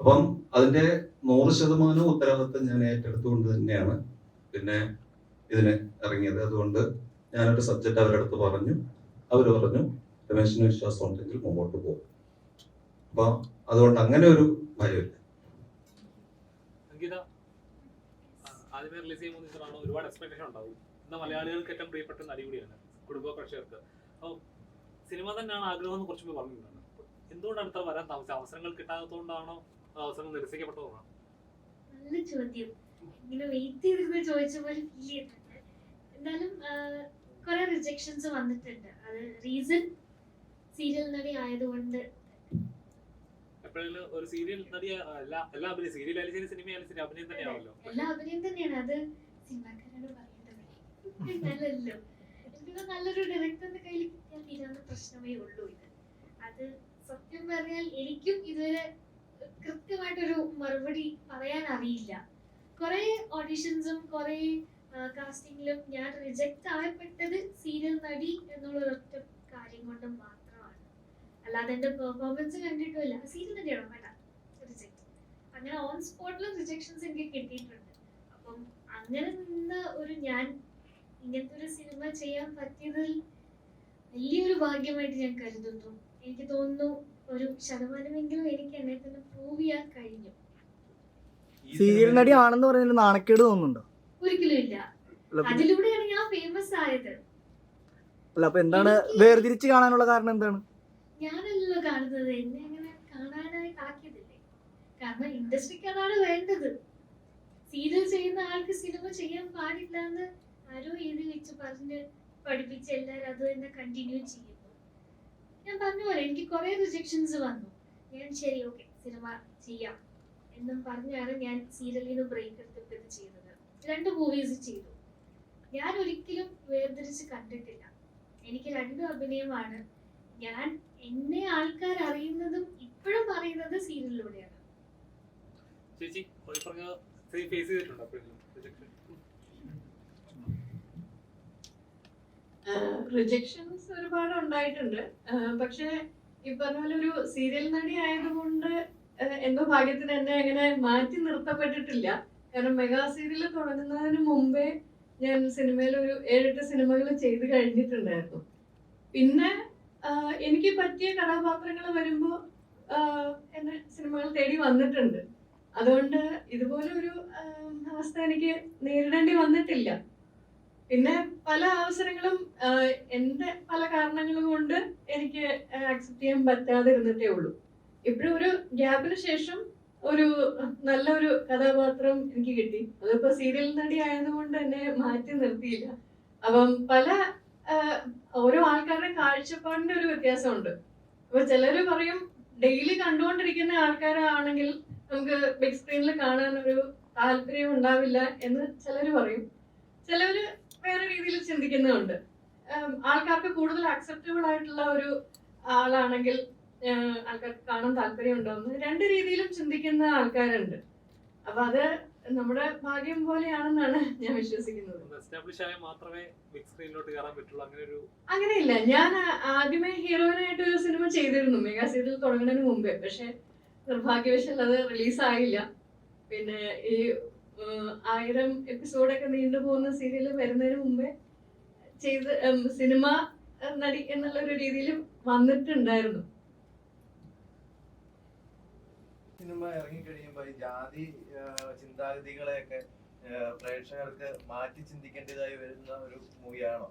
അപ്പം അതിന്റെ 100% ഉത്തരവാദിത്വം ഞാൻ ഏറ്റെടുത്തുകൊണ്ട് തന്നെയാണ് പിന്നെ ഇതിന് ഇറങ്ങിയത്. അതുകൊണ്ട് ഞാനൊരു സബ്ജക്റ്റ് അവരുടെ അടുത്ത് പറഞ്ഞു, അവർ പറഞ്ഞു രമേശിന് വിശ്വാസം ഉണ്ടെങ്കിൽ മുമ്പോട്ട് പോകും. അപ്പൊ അതുകൊണ്ട് അങ്ങനെ ഒരു ഭയമില്ല. ആദ്യമേ റിലീസ് ചെയ്യുമ്പോൾ ടീച്ചറാണ് ഒരുപാട് എക്സ്പെക്ടേഷൻ ഉണ്ടാവും. എന്നാൽ മലയാളികൾക്ക് ഏറ്റവും പ്രിയപ്പെട്ട നടി കൂടിയാണ്, കുടുംബ പ്രേക്ഷകർക്ക്. അപ്പോൾ സിനിമ തന്നെയാണ് ആഗ്രഹം എന്ന് കുറച്ച് പേര് പറഞ്ഞിട്ടുണ്ട്. എന്തുകൊണ്ടാണ് ഇത്ര വരാൻ താമസം? അവസരങ്ങൾ കിട്ടാത്തതുകൊണ്ടാണോ, അവസരങ്ങൾ നിരസിക്കപ്പെട്ടതുകൊണ്ടാണോ? നല്ല ചോദ്യം. ഇങ്ങനെ വെയിറ്റ് ചെയ്തിരുന്ന് ചോദിച്ച പോലെ ഫീൽ ചെയ്യുന്നുണ്ട്. എന്നാലും കുറെ റിജക്ഷൻസ് വന്നിട്ടുണ്ട്. അത് റീസൺ സീരിയൽ നടി ആയതുകൊണ്ട്. എപ്പോഴും ഒരു സീരിയൽ നടി എല്ലാ അഭിനയം, സീരിയൽ ആയാലും ശരി, സിനിമ ആയാലും ശരി, അഭിനയം തന്നെയാണല്ലോ. എല്ലാ അഭിനയം തന്നെയാണ്. അത് സിനിമാക്കാരോട് പറയേണ്ടത് നല്ലല്ലോ. എനിക്ക് നല്ലൊരു ഡയറക്ടറിന്റെ കയ്യിൽ കിട്ടിയാൽ തീരാവുന്ന പ്രശ്നമേ ഉള്ളൂ ഇത്. അത് സത്യം പറഞ്ഞാൽ എനിക്കും ഇതുവരെ കൃത്യമായിട്ടൊരു മറുപടി പറയാൻ അറിയില്ല. കുറെ ഓഡിഷൻസും കുറെ കാസ്റ്റിംഗിലും ഞാൻ റിജക്റ്റ് ആയപ്പെട്ടത് സീരിയൽ നടി എന്നുള്ള ഒരൊറ്റ കാര്യം കൊണ്ട് മാത്രമാണ്. അല്ലാതെ എന്റെ പെർഫോമൻസ് കണ്ടിട്ടുമില്ല. സീരിയൽ നടിയാണോ വേണ്ട റിജക്ട്. അങ്ങനെ ഓൺ സ്പോട്ടിലും റിജക്ഷൻസ് എനിക്ക് കിട്ടിയിട്ടുണ്ട്. അപ്പം അങ്ങനെ നിന്ന ഒരു ഞാൻ ഇങ്ങനത്തെ ഒരു സിനിമ ചെയ്യാൻ പറ്റിയതിൽ വലിയൊരു ഭാഗ്യമായിട്ട് ഞാൻ കരുതുന്നു. എനിക്ക് തോന്നുന്നു ഒരു ശതമാനമെങ്കിലും എനിക്ക് എന്നെ തന്നെ പ്രൂവ് ചെയ്യാൻ കഴിഞ്ഞു. സീരിയൽ നടി ആണെന്ന് പറയുന്നത് നാണക്കേട് തോന്നുന്നുണ്ടോ? ഒരിക്കലും ഇല്ല. അതിലൂടെയാണ് ഞാൻ ഫേമസ് ആയത്. അല്ല, അപ്പൊ എന്താണ് വേർതിരിച്ച് കാണാനുള്ള കാരണം? എന്താണ്? ഞാനല്ലോ കാണുന്നത്, എന്നെ അങ്ങനെ കാണാനായി ആക്കിയതില്ലേ. കാരണം ഇൻഡസ്ട്രിക്ക് അതാണ് വേണ്ടത്. സീരിയൽ ചെയ്യുന്ന ആൾക്ക് സിനിമ ചെയ്യാൻ പാടില്ല എന്ന് ആരോ എഴുതി വെച്ച് പറഞ്ഞ് പഠിപ്പിച്ച് എല്ലാവരും അത് തന്നെ കണ്ടിന്യൂ ചെയ്യും. ഞാൻ പറഞ്ഞ പോലെ എനിക്ക് കുറെ റിജക്ഷൻസ് വന്നു. ഞാൻ ശരി ഓക്കെ സിനിമ ചെയ്യാം എന്നും പറഞ്ഞാണ് ഞാൻ സീരിയലിൽ നിന്ന് ബ്രേക്ക് എടുത്തിട്ട് ഇത് ചെയ്തത്. 2 മൂവീസ് ചെയ്തു. ഞാൻ ഒരിക്കലും വേർതിരിച്ച് കണ്ടിട്ടില്ല. എനിക്ക് 2 അഭിനയമാണ്. ഞാൻ എന്നെ ആൾക്കാർ അറിയുന്നതും ഇപ്പോഴും അറിയുന്നത് സീരിയലിലൂടെയാണ്. ചേച്ചി ഈ പറഞ്ഞ ഫേസ് ചെയ്തിട്ടുണ്ടോ എപ്പോഴെങ്കിലും റിജക്ഷൻ? റിജക്ഷൻസ് ഒരുപാട് ഉണ്ടായിട്ടുണ്ട്. പക്ഷെ ഈ പറഞ്ഞ പോലെ ഒരു സീരിയൽ നടി ആയതുകൊണ്ട് എന്തോ ഭാഗ്യത്തിന് എന്നെ അങ്ങനെ മാറ്റി നിർത്തപ്പെട്ടിട്ടില്ല. കാരണം മെഗാ സീരിയൽ തുടങ്ങുന്നതിന് മുമ്പേ ഞാൻ സിനിമയിൽ ഒരു 7-8 സിനിമകൾ ചെയ്ത് കഴിഞ്ഞിട്ടുണ്ടായിരുന്നു. പിന്നെ എനിക്ക് പറ്റിയ കഥാപാത്രങ്ങൾ വരുമ്പോൾ എന്നെ സിനിമകൾ തേടി വന്നിട്ടുണ്ട്. അതുകൊണ്ട് ഇതുപോലെ ഒരു അവസ്ഥ എനിക്ക് നേരിടേണ്ടി വന്നിട്ടില്ല. പിന്നെ പല അവസരങ്ങളും എൻ്റെ പല കാരണങ്ങൾ കൊണ്ട് എനിക്ക് ആക്സെപ്റ്റ് ചെയ്യാൻ പറ്റാതെ ഇരുന്നിട്ടേ ഉള്ളൂ. ഇപ്പോഴും ഒരു ഗ്യാപ്പിന് ശേഷം ഒരു നല്ലൊരു കഥാപാത്രം എനിക്ക് കിട്ടി. അതിപ്പോ സീരിയൽ നടി ആയതുകൊണ്ട് എന്നെ മാറ്റി നിർത്തിയില്ല. അപ്പം പല ഓരോ ആൾക്കാരുടെ കാഴ്ചപ്പാടിന്റെ ഒരു വ്യത്യാസമുണ്ട്. അപ്പൊ ചിലര് പറയും ഡെയിലി കണ്ടുകൊണ്ടിരിക്കുന്ന ആൾക്കാരാണെങ്കിൽ നമുക്ക് ബിഗ് സ്ക്രീനിൽ കാണാൻ ഒരു താല്പര്യം ഉണ്ടാവില്ല എന്ന് ചിലര് പറയും. ചിലവര് വേറെ രീതിയിൽ ചിന്തിക്കുന്നുണ്ട്. ആൾക്കാർക്ക് കൂടുതൽ അക്സെപ്റ്റബിൾ ആയിട്ടുള്ള ഒരു ആളാണെങ്കിൽ ആൾക്കാർക്ക് കാണാൻ താല്പര്യം ഉണ്ടാവുന്നു. 2 രീതിയിലും ചിന്തിക്കുന്ന ആൾക്കാരുണ്ട്. അപ്പൊ അത് നമ്മുടെ ഭാഗ്യം പോലെയാണെന്നാണ് ഞാൻ വിശ്വസിക്കുന്നത്. എസ്റ്റാബ്ലിഷ് ആയാൽ മാത്രമേ ബിഗ് സ്ക്രീനിലോട്ട് കയറാൻ പറ്റുള്ളൂ അങ്ങനെയില്ല. ഞാൻ ആദ്യമേ ഹീറോയിനായിട്ട് ഒരു സിനിമ ചെയ്തിരുന്നു മെഗാ സീരിയൽ തുടങ്ങുന്നതിന് മുമ്പേ. പക്ഷെ നിർഭാഗ്യവശാൽ അത് റിലീസായില്ല. പിന്നെ ഈ 1000 എപ്പിസോഡൊക്കെ നീണ്ടുപോകുന്ന സീരിയൽ വരുന്നതിന് മുമ്പേ ചെയ്ത് സിനിമ നടി എന്നുള്ളൊരു രീതിയിൽ വന്നിട്ടുണ്ടായിരുന്നു. സിനിമ ഇറങ്ങിക്കഴിയുമ്പോൾ ഈ ജാതി ചിന്താഗതികളെയൊക്കെ പ്രേക്ഷകർക്ക് മാറ്റി ചിന്തിക്കേണ്ടതായി വരുന്ന ഒരു മൂവിയാണോ?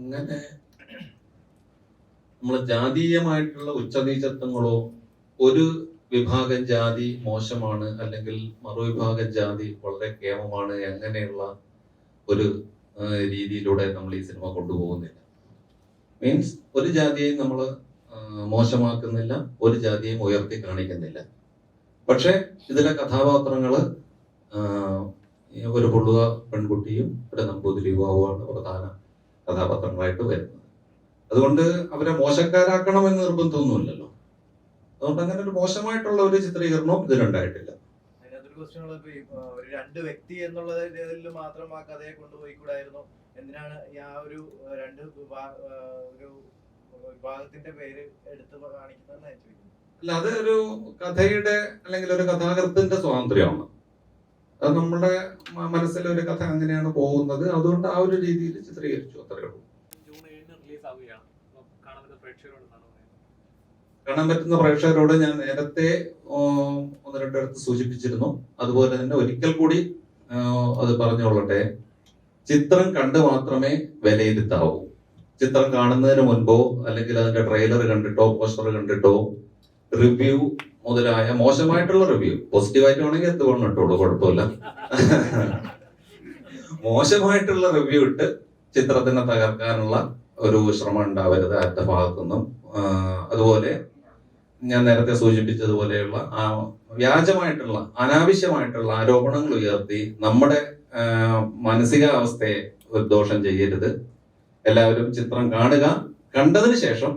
ഇങ്ങനെ നമ്മൾ ജാതീയമായിട്ടുള്ള ഉച്ചനീചത്വങ്ങളോ ഒരു വിഭാഗം ജാതി മോശമാണ് അല്ലെങ്കിൽ മറുവിഭാഗം ജാതി വളരെ കേമമാണ് അങ്ങനെയുള്ള ഒരു രീതിയിലൂടെ നമ്മൾ ഈ സിനിമ കൊണ്ടുപോകുന്നില്ല. മീൻസ് ഒരു ജാതിയെയും നമ്മൾ മോശമാക്കുന്നില്ല, ഒരു ജാതിയെയും ഉയർത്തി കാണിക്കുന്നില്ല. പക്ഷെ ഇതിലെ കഥാപാത്രങ്ങള് ഒരു പൊള്ളുക പെൺകുട്ടിയും ഒരു നമ്പൂതിരി യുവാവുമാണ് പ്രധാന കഥാപാത്രങ്ങളായിട്ട് വരുന്നത്. അതുകൊണ്ട് അവരെ മോശക്കാരാക്കണം എന്ന് നിർബന്ധമൊന്നുമില്ലല്ലോ. അതുകൊണ്ട് അങ്ങനെ ഒരു മോശമായിട്ടുള്ള ഒരു ചിത്രീകരണവും ഇതിലുണ്ടായിട്ടില്ല. അതിനകത്തൊരു ക്വസ്റ്റ്യൻ ഉള്ളത് ഒരു 2 വ്യക്തി എന്നുള്ളതിൽ മാത്രം ആ കഥയെ കൊണ്ടുപോയിക്കൂടായിരുന്നു? എന്തിനാണ് ആ ഒരു 2 വിഭാഗത്തിന്റെ പേര് എടുത്ത് കാണിക്കുന്നതെന്ന് ചോദിക്കുന്നത്? അല്ല, അത് ഒരു കഥയുടെ അല്ലെങ്കിൽ ഒരു കഥാകൃത്തിന്റെ സ്വാതന്ത്ര്യമാണ്. അത് നമ്മുടെ മനസ്സിൽ ഒരു കഥ അങ്ങനെയാണ് പോകുന്നത്. അതുകൊണ്ട് ആ ഒരു രീതിയിൽ ചിത്രീകരിച്ചു, അത്രയേ ഉള്ളൂ. ജൂൺ 7 റിലീസ് ആവുകയാണ്. കാണാൻ പറ്റുന്ന പ്രേക്ഷകരോട് കാണാൻ പറ്റുന്ന പ്രേക്ഷകരോട് ഞാൻ നേരത്തെ 1-2 ഇടത്ത് സൂചിപ്പിച്ചിരുന്നു. അതുപോലെ തന്നെ ഒരിക്കൽ കൂടി അത് പറഞ്ഞുകൊള്ളട്ടെ, ചിത്രം കണ്ട് മാത്രമേ വിലയിരുത്താവൂ. ചിത്രം കാണുന്നതിന് മുൻപോ അല്ലെങ്കിൽ അതിന്റെ ട്രെയിലർ കണ്ടിട്ടോ പോസ്റ്റർ കണ്ടിട്ടോ റിവ്യൂ മുതലായ മോശമായിട്ടുള്ള റിവ്യൂ, പോസിറ്റീവായിട്ട് വേണമെങ്കിൽ എന്തുകൊണ്ട് ഇട്ടോളൂ, കുഴപ്പമില്ല, മോശമായിട്ടുള്ള റിവ്യൂ ഇട്ട് ചിത്രത്തിനെ തകർക്കാനുള്ള ഒരു ശ്രമം ഉണ്ടാവരുത് ആരുടെ ഭാഗത്തുനിന്നും. അതുപോലെ ഞാൻ നേരത്തെ സൂചിപ്പിച്ചതുപോലെയുള്ള ആ വ്യാജമായിട്ടുള്ള അനാവശ്യമായിട്ടുള്ള ആരോപണങ്ങൾ ഉയർത്തി നമ്മുടെ മാനസികാവസ്ഥയെ ദോഷം ചെയ്യരുത്. എല്ലാവരും ചിത്രം കാണുക, കണ്ടതിന് ശേഷം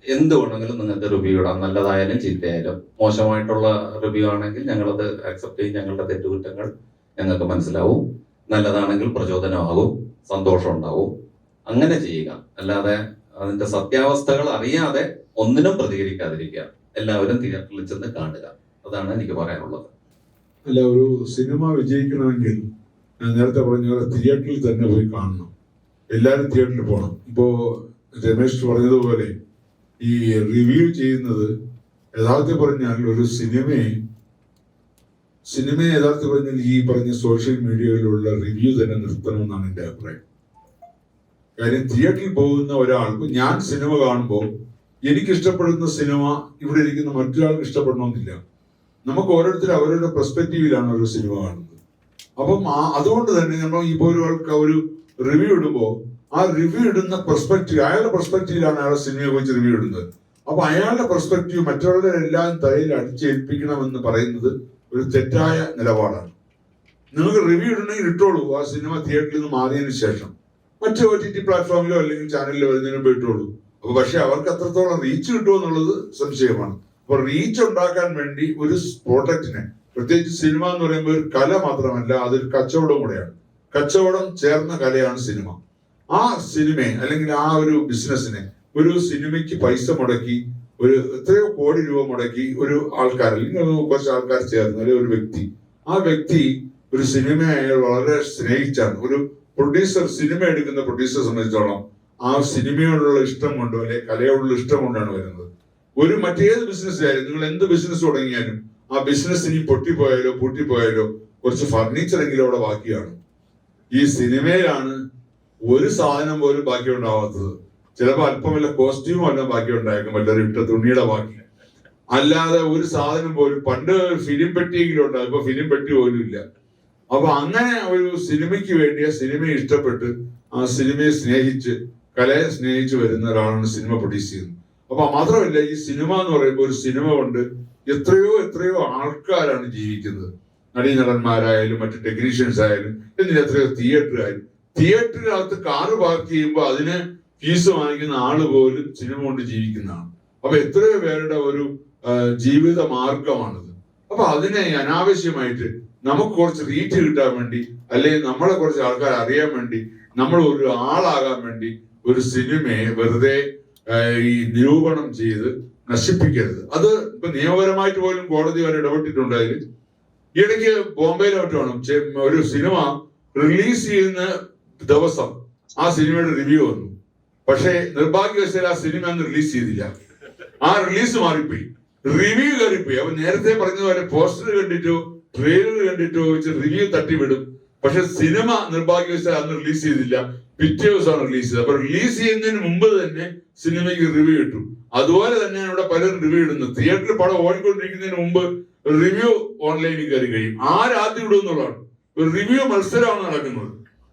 എന്ത് വേണമെങ്കിലും നിങ്ങൾക്ക് റിവ്യൂ ഇടാം. നല്ലതായാലും ചീത്തയായാലും. മോശമായിട്ടുള്ള റിവ്യൂ ആണെങ്കിൽ ഞങ്ങളത് അക്സെപ്റ്റ് ചെയ്യും. ഞങ്ങളുടെ തെറ്റുകുറ്റങ്ങൾ ഞങ്ങൾക്ക് മനസ്സിലാവും. നല്ലതാണെങ്കിൽ പ്രചോദനമാകും, സന്തോഷം ഉണ്ടാവും. അങ്ങനെ ചെയ്യുക. അല്ലാതെ അതിന്റെ സത്യാവസ്ഥകൾ അറിയാതെ ഒന്നിനും പ്രതികരിക്കാതിരിക്കുക. എല്ലാവരും തിയേറ്ററിൽ ചെന്ന് കാണുക. അതാണ് എനിക്ക് പറയാനുള്ളത്. അല്ല, ഒരു സിനിമ വിജയിക്കണമെങ്കിൽ ഞാൻ നേരത്തെ പറഞ്ഞ പോലെ തിയേറ്ററിൽ തന്നെ പോയി കാണണം. എല്ലാവരും തിയേറ്ററിൽ പോകണം. ഇപ്പോ രമേശ് പറഞ്ഞതുപോലെ ഈ റിവ്യൂ ചെയ്യുന്നത് യഥാർത്ഥത്തിൽ പറഞ്ഞാൽ ഒരു സിനിമയെ യഥാർത്ഥത്തിൽ പറഞ്ഞാൽ ഈ പറഞ്ഞ സോഷ്യൽ മീഡിയയിലുള്ള റിവ്യൂ തന്നെ നിർത്തണമെന്നാണ് എൻ്റെ അഭിപ്രായം. കാര്യം തിയേറ്ററിൽ പോകുന്ന ഒരാൾക്ക്, ഞാൻ സിനിമ കാണുമ്പോൾ എനിക്ക് ഇഷ്ടപ്പെടുന്ന സിനിമ ഇവിടെ ഇരിക്കുന്ന മറ്റൊരാൾക്ക് ഇഷ്ടപ്പെടണമെന്നില്ല. നമുക്ക് ഓരോരുത്തരും അവരുടെ പെർസ്പെക്റ്റീവിലാണ് ഒരു സിനിമ കാണുന്നത്. അപ്പം അതുകൊണ്ട് തന്നെ നമ്മൾ ഇപ്പോൾ ഒരു റിവ്യൂ ഇടുമ്പോൾ ആ റിവ്യൂ ഇടുന്ന പെർസ്പെക്റ്റീവ്, അയാളുടെ പെർസ്പെക്റ്റീവിലാണ് അയാളുടെ സിനിമയെ കുറിച്ച് റിവ്യൂ ഇടുന്നത്. അപ്പൊ അയാളുടെ പെർസ്പെക്റ്റീവ് മറ്റുള്ളവരുടെ എല്ലാം തലയിൽ അടിച്ചേൽപ്പിക്കണമെന്ന് പറയുന്നത് ഒരു തെറ്റായ നിലപാടാണ്. നിങ്ങൾക്ക് റിവ്യൂ ഇടണമെങ്കിൽ ഇട്ടോളൂ, ആ സിനിമ തിയേറ്ററിൽ നിന്ന് മാറിയതിനു ശേഷം മറ്റു OTT പ്ലാറ്റ്ഫോമിലോ അല്ലെങ്കിൽ ചാനലിലോ വരുന്നതിന് മുമ്പ് ഇട്ടോളൂ. അപ്പൊ പക്ഷെ അവർക്ക് അത്രത്തോളം റീച്ച് കിട്ടുമോ എന്നുള്ളത് സംശയമാണ്. അപ്പൊ റീച്ച് ഉണ്ടാക്കാൻ വേണ്ടി ഒരു പ്രോഡക്റ്റിനെ, പ്രത്യേകിച്ച് സിനിമ എന്ന് പറയുമ്പോൾ ഒരു കല മാത്രമല്ല, അതൊരു കച്ചവടം കൂടെയാണ്. കച്ചവടം ചേർന്ന കലയാണ് സിനിമ. ആ സിനിമയെ അല്ലെങ്കിൽ ആ ഒരു ബിസിനസ്സിനെ, ഒരു സിനിമയ്ക്ക് പൈസ മുടക്കി, ഒരു എത്രയോ കോടി രൂപ മുടക്കി ഒരു ആൾക്കാർ അല്ലെങ്കിൽ കുറച്ച് ആൾക്കാർ ചേർന്ന് അല്ലെങ്കിൽ ഒരു വ്യക്തി, ആ വ്യക്തി ഒരു സിനിമയെ അയാൾ വളരെ സ്നേഹിച്ചാണ്. ഒരു പ്രൊഡ്യൂസർ, സിനിമ എടുക്കുന്ന പ്രൊഡ്യൂസറെ സംബന്ധിച്ചോളം ആ സിനിമയോടുള്ള ഇഷ്ടം കൊണ്ടോ അല്ലെ കലയോടുള്ള ഇഷ്ടം കൊണ്ടാണ് വരുന്നത്. ഒരു മറ്റേത് ബിസിനസ്സിലായാലും, നിങ്ങൾ എന്ത് ബിസിനസ് തുടങ്ങിയാലും ആ ബിസിനസ് ഇനി പൊട്ടിപ്പോയാലോ പൂട്ടിപ്പോയാലോ കുറച്ച് ഫർണിച്ചർ എങ്കിലും അവിടെ ബാക്കിയാണ്. ഈ സിനിമയിലാണ് ഒരു സാധനം പോലും ബാക്കി ഉണ്ടാവാത്തത്. ചിലപ്പോൾ അല്പം വല്ല കോസ്റ്റ്യൂം എല്ലാം ബാക്കി ഉണ്ടായേക്കും, വല്ലൊരു ഇട്ട തുണിയുടെ ബാക്കി, അല്ലാതെ ഒരു സാധനം പോലും. പണ്ട് ഫിലിം പെട്ടിയെങ്കിലും ഉണ്ടാകും, ഇപ്പൊ ഫിലിം പെട്ടി പോലും ഇല്ല. അപ്പൊ അങ്ങനെ ഒരു സിനിമയ്ക്ക് വേണ്ടി ആ സിനിമയെ ഇഷ്ടപ്പെട്ട് ആ സിനിമയെ സ്നേഹിച്ച് കലയെ സ്നേഹിച്ച് വരുന്ന ഒരാളാണ് സിനിമ പ്രൊഡ്യൂസ് ചെയ്യുന്നത്. അപ്പൊ മാത്രമല്ല, ഈ സിനിമ എന്ന് പറയുമ്പോൾ ഒരു സിനിമ കൊണ്ട് എത്രയോ ആൾക്കാരാണ് ജീവിക്കുന്നത്. നടീനടന്മാരായാലും മറ്റു ടെക്നീഷ്യൻസ് ആയാലും എന്തിന് എത്രയോ തിയേറ്ററായാലും. തിയേറ്ററിനകത്ത് കാറ് പാർക്ക് ചെയ്യുമ്പോൾ അതിന് ഫീസ് വാങ്ങിക്കുന്ന ആള് പോലും സിനിമ കൊണ്ട് ജീവിക്കുന്നതാണ്. അപ്പൊ എത്രയോ പേരുടെ ഒരു ജീവിത മാർഗമാണിത്. അപ്പൊ അതിനെ അനാവശ്യമായിട്ട് നമുക്ക് കുറച്ച് റീച്ച് കിട്ടാൻ വേണ്ടി അല്ലെങ്കിൽ നമ്മളെ കുറച്ച് ആൾക്കാർ അറിയാൻ വേണ്ടി നമ്മൾ ഒരു ആളാകാൻ വേണ്ടി ഒരു സിനിമയെ വെറുതെ ഈ നിരൂപണം ചെയ്ത് നശിപ്പിക്കരുത്. അത് ഇപ്പൊ നിയമപരമായിട്ട് പോലും കോടതി വരെ ഇടപെട്ടിട്ടുണ്ട്. അതിൽ ഇടയ്ക്ക് ബോംബെയിലോട്ടാണ് ഒരു സിനിമ റിലീസ് ചെയ്യുന്ന ദിവസം ആ സിനിമയുടെ റിവ്യൂ വന്നു. പക്ഷേ നിർഭാഗ്യവശാൽ ആ സിനിമ അന്ന് റിലീസ് ചെയ്തില്ല. ആ റിലീസ് മാറിപ്പോയി, റിവ്യൂ കയറിപ്പോയി. അപ്പൊ നേരത്തെ പറഞ്ഞതുപോലെ പോസ്റ്റർ കണ്ടിട്ടോ ട്രെയിലർ കണ്ടിട്ടോ വെച്ച് റിവ്യൂ തട്ടിവിടും. പക്ഷെ സിനിമ നിർഭാഗ്യവശാൽ അന്ന് റിലീസ് ചെയ്തില്ല, പിറ്റേ ദിവസമാണ് റിലീസ് ചെയ്തത്. അപ്പൊ റിലീസ് ചെയ്യുന്നതിന് മുമ്പ് തന്നെ സിനിമയ്ക്ക് റിവ്യൂ കിട്ടും. അതുപോലെ തന്നെയാണ് ഇവിടെ പലരും റിവ്യൂ ഇടുന്നത്. തിയേറ്ററിൽ പടം ഓടിക്കൊണ്ടിരിക്കുന്നതിന് മുമ്പ് റിവ്യൂ ഓൺലൈനിൽ കയറി കഴിയും. ആരാദ്യം ഇടും എന്നുള്ളതാണ്. ഒരു റിവ്യൂ മത്സരമാണ് നടക്കുന്നത്.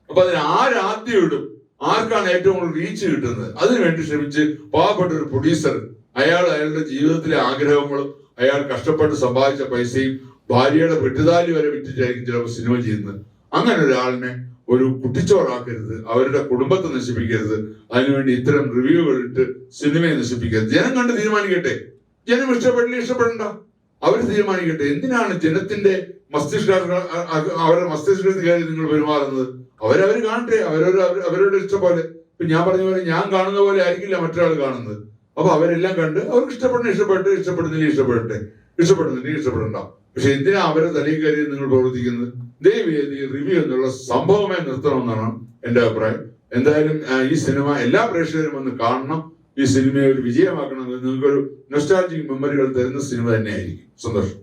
അപ്പൊ അതിന് ആരാദ്യം ഇടും, ആർക്കാണ് ഏറ്റവും കൂടുതൽ റീച്ച് കിട്ടുന്നത്, അതിനുവേണ്ടി ശ്രമിച്ച് പാവപ്പെട്ട ഒരു പ്രൊഡ്യൂസർ അയാളുടെ ജീവിതത്തിലെ ആഗ്രഹങ്ങളും അയാൾ കഷ്ടപ്പെട്ട് സമ്പാദിച്ച പൈസയും ഭാര്യയുടെ വെട്ടുതാലി വരെ വിറ്റിട്ടായിരിക്കും ചിലപ്പോൾ സിനിമ ചെയ്യുന്നത്. അങ്ങനെ ഒരാളിനെ ഒരു കുട്ടിച്ചോറാക്കരുത്, അവരുടെ കുടുംബത്തെ നശിപ്പിക്കരുത്. അതിനുവേണ്ടി ഇത്തരം റിവ്യൂകൾ ഇട്ട് സിനിമയെ നശിപ്പിക്കരുത്. ജനം കണ്ട് തീരുമാനിക്കട്ടെ. ജനം ഇഷ്ടപ്പെടില്ല, ഇഷ്ടപ്പെടണ്ട, അവർ തീരുമാനിക്കട്ടെ. എന്തിനാണ് ജനത്തിന്റെ അവരുടെ മസ്തിഷ്കത്തിൽ കയറി നിങ്ങൾ പെരുമാറുന്നത്? അവരവർ കാണട്ടെ, അവരവരുടെ ഇഷ്ടം പോലെ. ഇപ്പൊ ഞാൻ പറഞ്ഞ പോലെ ഞാൻ കാണുന്ന പോലെ ആയിരിക്കില്ല മറ്റൊരാൾ കാണുന്നത്. അപ്പൊ അവരെല്ലാം കണ്ട് അവർക്ക് ഇഷ്ടപ്പെടുന്നില്ല ഇഷ്ടപ്പെടണ്ട. പക്ഷെ എന്തിനാ അവരെ തലയിൽ കയറി നിങ്ങൾ പ്രവർത്തിക്കുന്നത്? ദയവേദി റിവ്യൂ എന്നുള്ള സംഭവമേ നിർത്തണമെന്നാണ് എന്റെ അഭിപ്രായം. എന്തായാലും ഈ സിനിമ എല്ലാ പ്രേക്ഷകരും വന്ന് കാണണം. ഈ സിനിമയെ ഒരു വിജയമാക്കണം. നിങ്ങൾക്കൊരു നൊസ്റ്റാൾജിക് മെമ്മറികൾ തരുന്ന സിനിമ തന്നെയായിരിക്കും. സന്തോഷം.